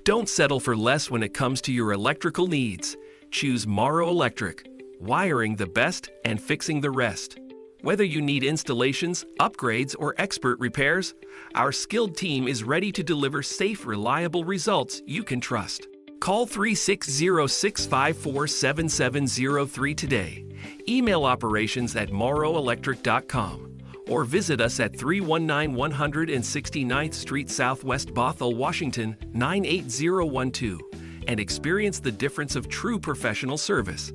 Don't settle for less when it comes to your electrical needs. Choose Mauro Electric, wiring the best and fixing the rest. Whether you need installations, upgrades, or expert repairs, our skilled team is ready to deliver safe, reliable results you can trust. Call 360-654-7703 today. Email operations@mauroelectric.com or visit us at 319 169th Street Southwest, Bothell, Washington 98012 and experience the difference of true professional service.